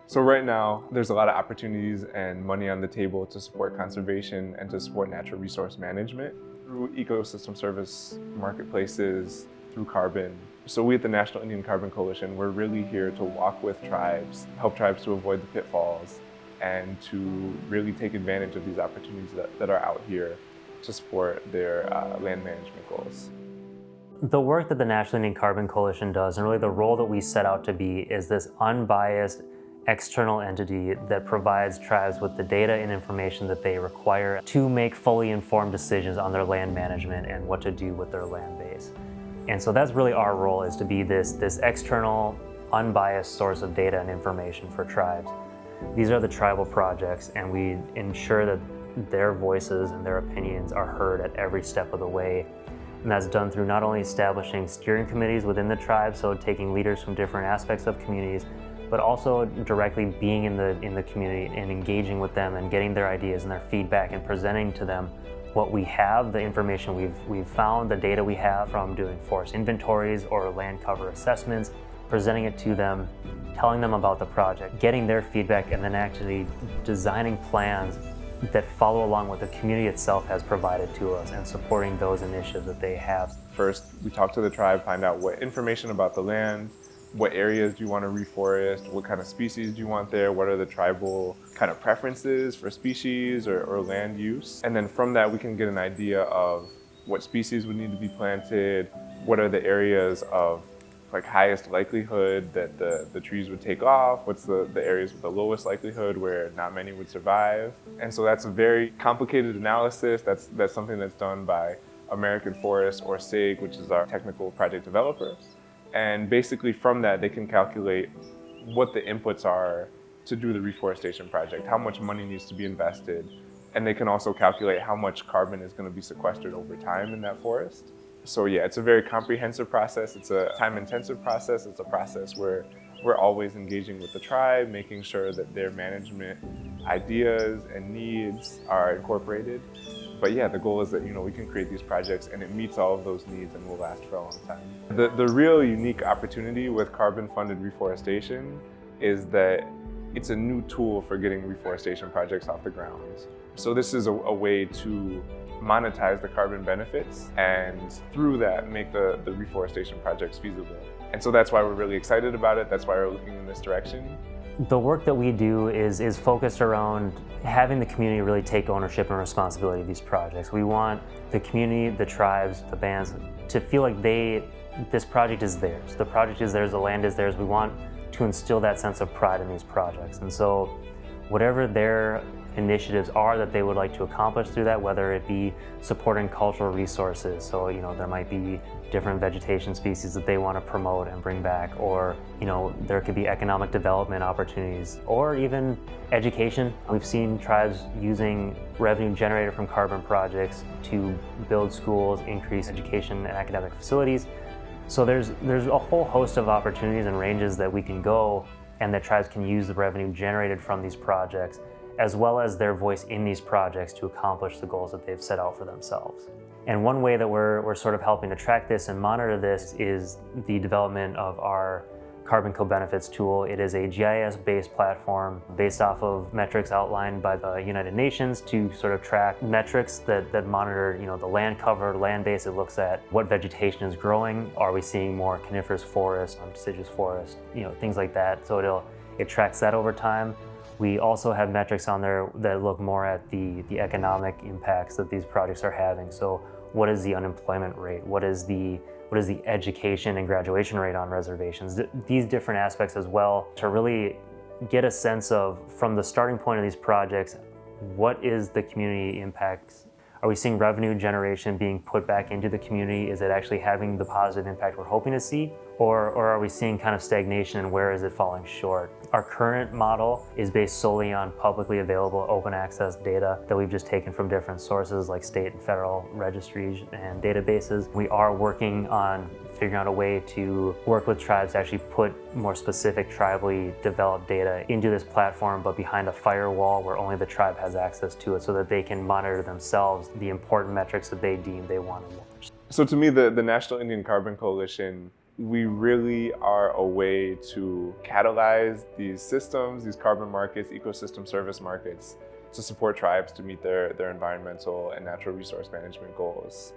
So right now, there's a lot of opportunities and money on the table to support conservation and to support natural resource management through ecosystem service marketplaces, through carbon. So we at the National Indian Carbon Coalition, we're really here to walk with tribes, help tribes to avoid the pitfalls, and to really take advantage of these opportunities that are out here to support their land management goals. The work that the National Indian Carbon Coalition does, and really the role that we set out to be, is this unbiased external entity that provides tribes with the data and information that they require to make fully informed decisions on their land management and what to do with their land base. And so that's really our role, is to be this external, unbiased source of data and information for tribes. These are the tribal projects, and we ensure that their voices and their opinions are heard at every step of the way. And that's done through not only establishing steering committees within the tribe, so taking leaders from different aspects of communities, but also directly being in the community and engaging with them and getting their ideas and their feedback and presenting to them what we have, the information we've found, the data we have from doing forest inventories or land cover assessments, presenting it to them, telling them about the project, getting their feedback, and then actually designing plans that follow along what the community itself has provided to us and supporting those initiatives that they have. First, we talk to the tribe, find out what information about the land, what areas do you want to reforest, what kind of species do you want there, what are the tribal kind of preferences for species or land use. And then from that, we can get an idea of what species would need to be planted, what are the areas of highest likelihood that the trees would take off, what's the areas with the lowest likelihood where not many would survive. And so that's a very complicated analysis. That's something that's done by American Forest or SIG, which is our technical project developer. And basically from that, they can calculate what the inputs are to do the reforestation project, how much money needs to be invested, and they can also calculate how much carbon is going to be sequestered over time in that forest. So yeah, it's a very comprehensive process. It's a time-intensive process. It's a process where we're always engaging with the tribe, making sure that their management ideas and needs are incorporated. But yeah, the goal is that we can create these projects and it meets all of those needs and will last for a long time. The real unique opportunity with carbon-funded reforestation is that it's a new tool for getting reforestation projects off the ground. So this is a way to monetize the carbon benefits and through that make the reforestation projects feasible. And so that's why we're really excited about it. That's why we're looking in this direction. The work that we do is focused around having the community really take ownership and responsibility of these projects. We want the community, the tribes, the bands to feel like this project is theirs. The project is theirs, the land is theirs. We want to instill that sense of pride in these projects. And so whatever their initiatives are that they would like to accomplish through that, whether it be supporting cultural resources, so there might be different vegetation species that they want to promote and bring back, or there could be economic development opportunities, or even education. We've seen tribes using revenue generated from carbon projects to build schools, increase education and academic facilities. So there's a whole host of opportunities and ranges that we can go, and that tribes can use the revenue generated from these projects as well as their voice in these projects to accomplish the goals that they've set out for themselves. And one way that we're sort of helping to track this and monitor this is the development of our Carbon Co-Benefits tool. It is a GIS-based platform based off of metrics outlined by the United Nations to sort of track metrics that monitor the land cover, land base. It looks at what vegetation is growing. Are we seeing more coniferous forest, deciduous forest, things like that. So it tracks that over time. We also have metrics on there that look more at the economic impacts that these projects are having. So what is the unemployment rate? What is the education and graduation rate on reservations? These different aspects as well, to really get a sense of, from the starting point of these projects, what is the community impacts? Are we seeing revenue generation being put back into the community? Is it actually having the positive impact we're hoping to see? Or are we seeing kind of stagnation, and where is it falling short? Our current model is based solely on publicly available open access data that we've just taken from different sources like state and federal registries and databases. We are working on figuring out a way to work with tribes to actually put more specific tribally developed data into this platform, but behind a firewall where only the tribe has access to it, so that they can monitor themselves the important metrics that they deem they want to watch. So to me, the National Indian Carbon Coalition we really are a way to catalyze these systems, these carbon markets, ecosystem service markets, to support tribes to meet their environmental and natural resource management goals.